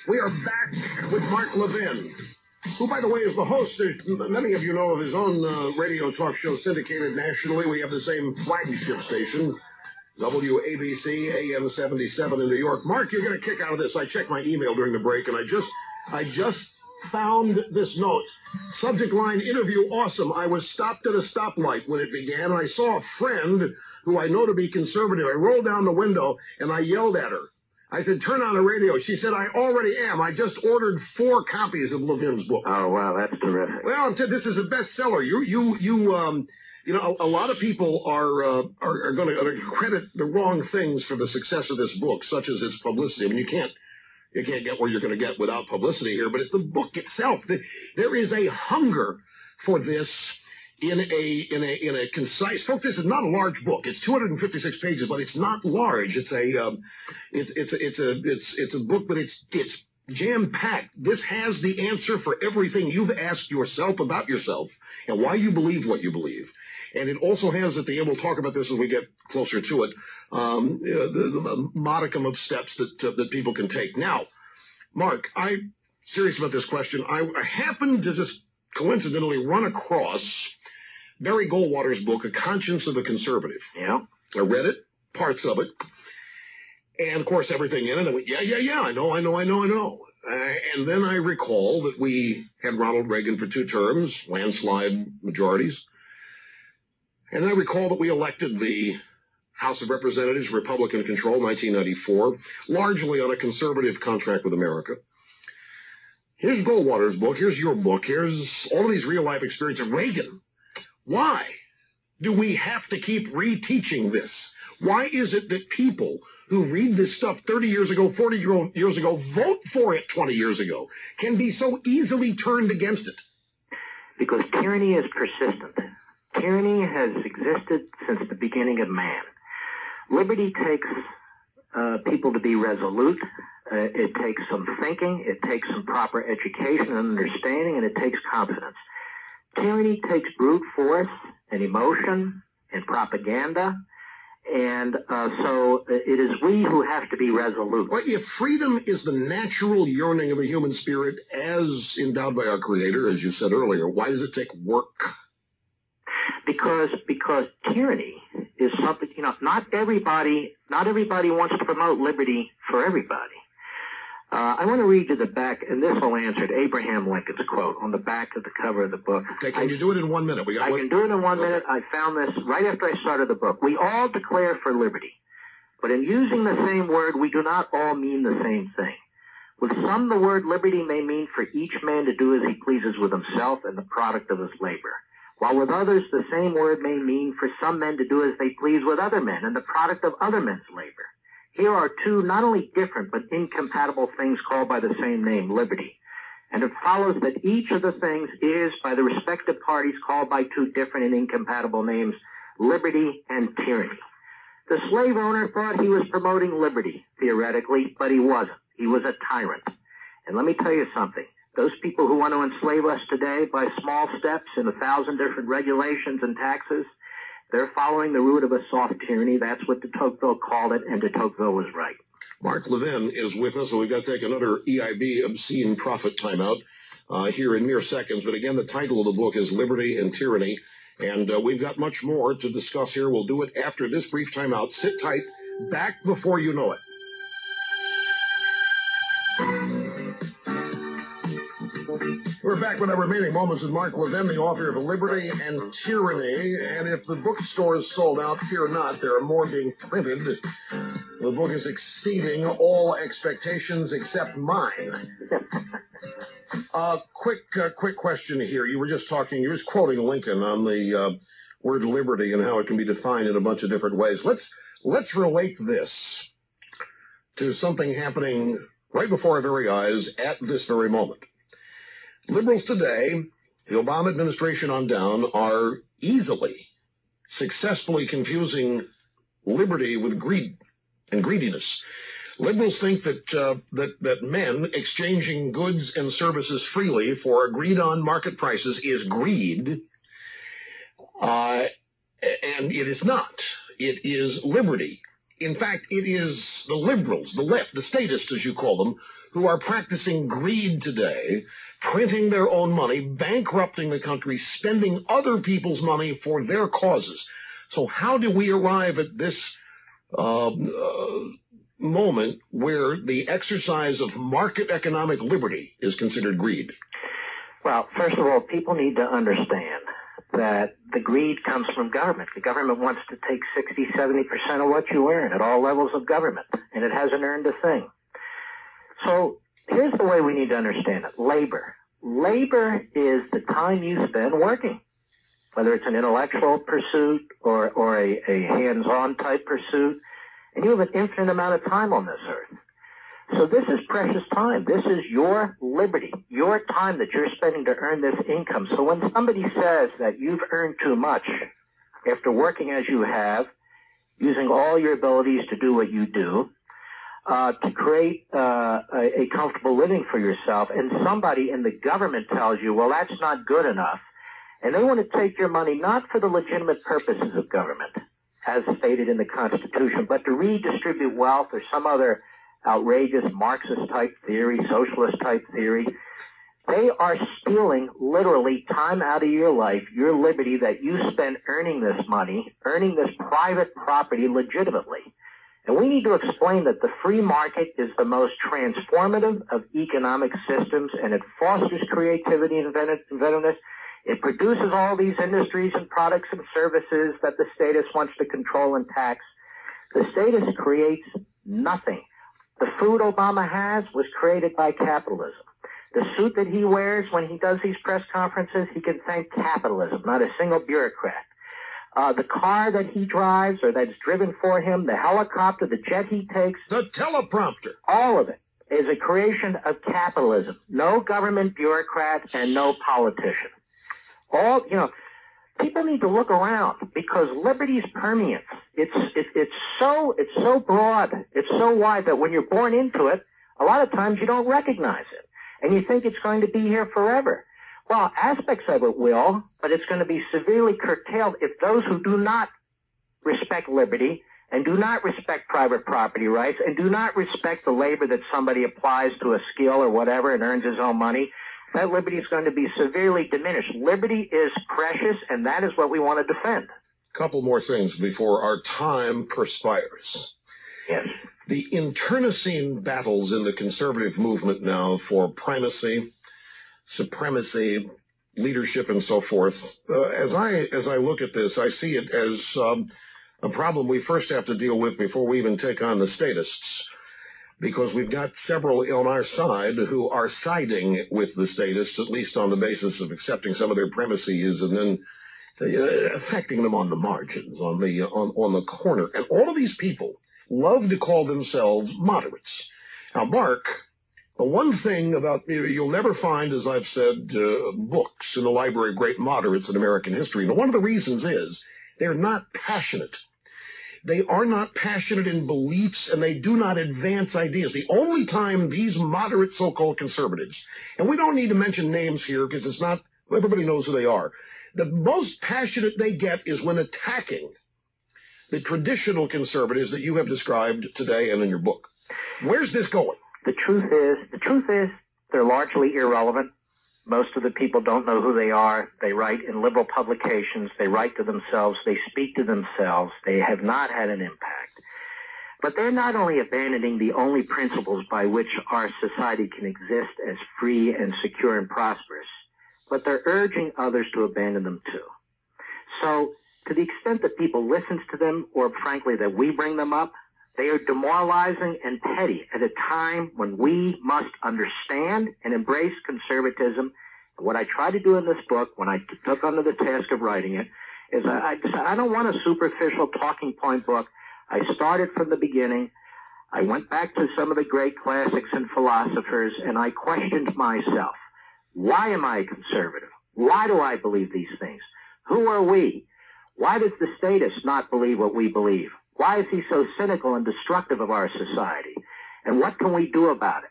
We are back with Mark Levin, who, by the way, is the host. Many of you know of his own radio talk show syndicated nationally. We have the same flagship station, WABC AM 77 in New York. Mark, you're going to kick out of this. I checked my email during the break, and I just found this note. Subject line, interview awesome. I was stopped at a stoplight when it began, and I saw a friend who I know to be conservative. I rolled down the window, and I yelled at her. I said, turn on the radio. She said, I already am. I just ordered 4 copies of Levin's book. Oh, wow, that's terrific. Well, this is a bestseller. You know, a lot of people are going to credit the wrong things for the success of this book, such as its publicity. I mean, you can't get where you're going to get without publicity here, but it's the book itself. There is a hunger for this in a concise. Folks, this is not a large book. It's 256 pages, but it's not large. It's a book, but it's jam-packed. This has the answer for everything you've asked yourself about yourself and why you believe what you believe. And it also has at the end, we'll talk about this as we get closer to it, the modicum of steps that people can take. Now, Mark, I'm serious about this question. I happened to just coincidentally run across Barry Goldwater's book, A Conscience of a Conservative. Yeah. I read it, parts of it, and, of course, everything in it. I went, yeah, I know. And then I recall that we had Ronald Reagan for 2 terms, landslide majorities. And I recall that we elected the House of Representatives, Republican control, 1994, largely on a conservative contract with America. Here's Goldwater's book. Here's your book. Here's all of these real-life experiences of Reagan. Why do we have to keep reteaching this? Why is it that people who read this stuff 30 years ago, 40 years ago, vote for it 20 years ago, can be so easily turned against it? Because tyranny is persistent. Tyranny has existed since the beginning of man. Liberty takes people to be resolute. It takes some thinking. It takes some proper education and understanding, and it takes confidence. Tyranny takes brute force and emotion and propaganda, and so it is we who have to be resolute. Well, if freedom is the natural yearning of the human spirit as endowed by our Creator, as you said earlier, why does it take work? Because tyranny is something, not everybody wants to promote liberty for everybody. I want to read you the back, and this will answer Abraham Lincoln's quote on the back of the cover of the book. Okay, can you do it in 1 minute? I can do it in 1 minute. I found this right after I started the book. We all declare for liberty, but in using the same word, we do not all mean the same thing. With some, the word liberty may mean for each man to do as he pleases with himself and the product of his labor, while with others, the same word may mean for some men to do as they please with other men and the product of other men's labor. Here are 2 not only different but incompatible things called by the same name, liberty. And it follows that each of the things is, by the respective parties, called by 2 different and incompatible names, liberty and tyranny. The slave owner thought he was promoting liberty, theoretically, but he wasn't. He was a tyrant. And let me tell you something. Those people who want to enslave us today by small steps and 1,000 different regulations and taxes, they're following the route of a soft tyranny. That's what de Tocqueville called it, and de Tocqueville was right. Mark Levin is with us, so we've got to take another EIB obscene profit timeout here in mere seconds. But again, the title of the book is Liberty and Tyranny, and we've got much more to discuss here. We'll do it after this brief timeout. Sit tight. Back before you know it. We're back with our remaining moments with Mark Levin, the author of Liberty and Tyranny. And if the bookstores sold out, fear not. There are more being printed. The book is exceeding all expectations except mine. Quick question here. You were just quoting Lincoln on the word liberty and how it can be defined in a bunch of different ways. Let's relate this to something happening right before our very eyes at this very moment. Liberals today, the Obama administration on down, are successfully confusing liberty with greed and greediness. Liberals think that men exchanging goods and services freely for agreed-on market prices is greed, and it is not. It is liberty. In fact, it is the liberals, the left, the statists, as you call them, who are practicing greed today, printing their own money, bankrupting the country, spending other people's money for their causes. So how do we arrive at this moment where the exercise of market economic liberty is considered greed? Well, first of all, people need to understand that the greed comes from government. The government wants to take 60, 70% of what you earn at all levels of government, and it hasn't earned a thing. So here's the way we need to understand it. Labor. Labor is the time you spend working, whether it's an intellectual pursuit or a hands-on type pursuit, and you have an infinite amount of time on this earth. So this is precious time. This is your liberty, your time that you're spending to earn this income. So when somebody says that you've earned too much after working as you have, using all your abilities to do what you do, to create a comfortable living for yourself, and somebody in the government tells you, well, that's not good enough, and they want to take your money not for the legitimate purposes of government, as stated in the Constitution, but to redistribute wealth or some other outrageous Marxist-type theory, socialist-type theory. They are stealing literally time out of your life, your liberty that you spend earning this money, earning this private property legitimately. And we need to explain that the free market is the most transformative of economic systems, and it fosters creativity and inventiveness. It produces all these industries and products and services that the statist wants to control and tax. The statist creates nothing. The food Obama has was created by capitalism. The suit that he wears when he does these press conferences, he can thank capitalism, not a single bureaucrat. The car that he drives or that's driven for him, the helicopter, the jet he takes. The teleprompter. All of it is a creation of capitalism. No government bureaucrat and no politician. People need to look around because liberty's permeance. It's so broad, it's so wide that when you're born into it, a lot of times you don't recognize it. And you think it's going to be here forever. Well, aspects of it will, but it's going to be severely curtailed if those who do not respect liberty and do not respect private property rights and do not respect the labor that somebody applies to a skill or whatever and earns his own money, that liberty is going to be severely diminished. Liberty is precious, and that is what we want to defend. Couple more things before our time perspires. Yes. The internecine battles in the conservative movement now for primacy, supremacy, leadership, and so forth. As I look at this, I see it as a problem we first have to deal with before we even take on the statists, because we've got several on our side who are siding with the statists, at least on the basis of accepting some of their premises and then affecting them on the margins, on the corner. And all of these people love to call themselves moderates. Now, Mark, the one thing about you'll never find, as I've said, books in the library of great moderates in American history. And one of the reasons is they're not passionate. They are not passionate in beliefs, and they do not advance ideas. The only time these moderate so-called conservatives, and we don't need to mention names here because it's not, everybody knows who they are. The most passionate they get is when attacking the traditional conservatives that you have described today and in your book. Where's this going? The truth is, they're largely irrelevant. Most of the people don't know who they are. They write in liberal publications. They write to themselves. They speak to themselves. They have not had an impact. But they're not only abandoning the only principles by which our society can exist as free and secure and prosperous, but they're urging others to abandon them too. So to the extent that people listen to them, or frankly that we bring them up, they are demoralizing and petty at a time when we must understand and embrace conservatism. And what I try to do in this book, when I took under the task of writing it, is I don't want a superficial talking point book. I started from the beginning. I went back to some of the great classics and philosophers, and I questioned myself. Why am I a conservative? Why do I believe these things? Who are we? Why does the statist not believe what we believe? Why is he so cynical and destructive of our society? And what can we do about it?